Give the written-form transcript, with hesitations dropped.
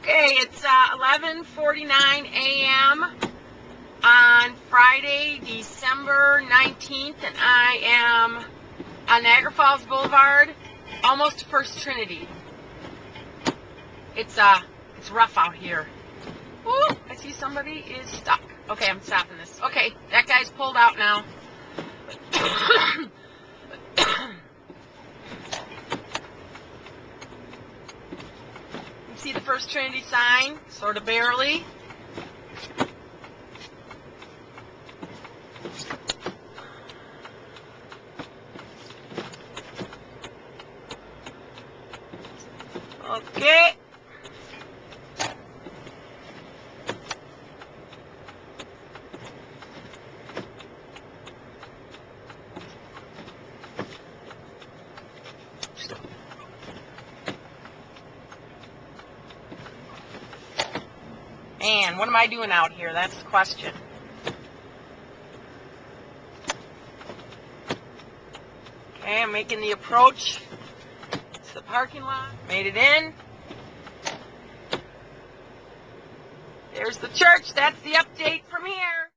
Okay, it's 11:49 a.m. on Friday, December 19th, and I am on Niagara Falls Boulevard, almost to First Trinity. It's rough out here. Ooh, I see somebody is stuck. Okay, I'm stopping this. Okay, that guy's pulled out now. You see the First Trinity sign, sort of barely. Okay. And what am I doing out here? That's the question. Okay, I'm making the approach. It's the parking lot. Made it in. There's the church. That's the update from here.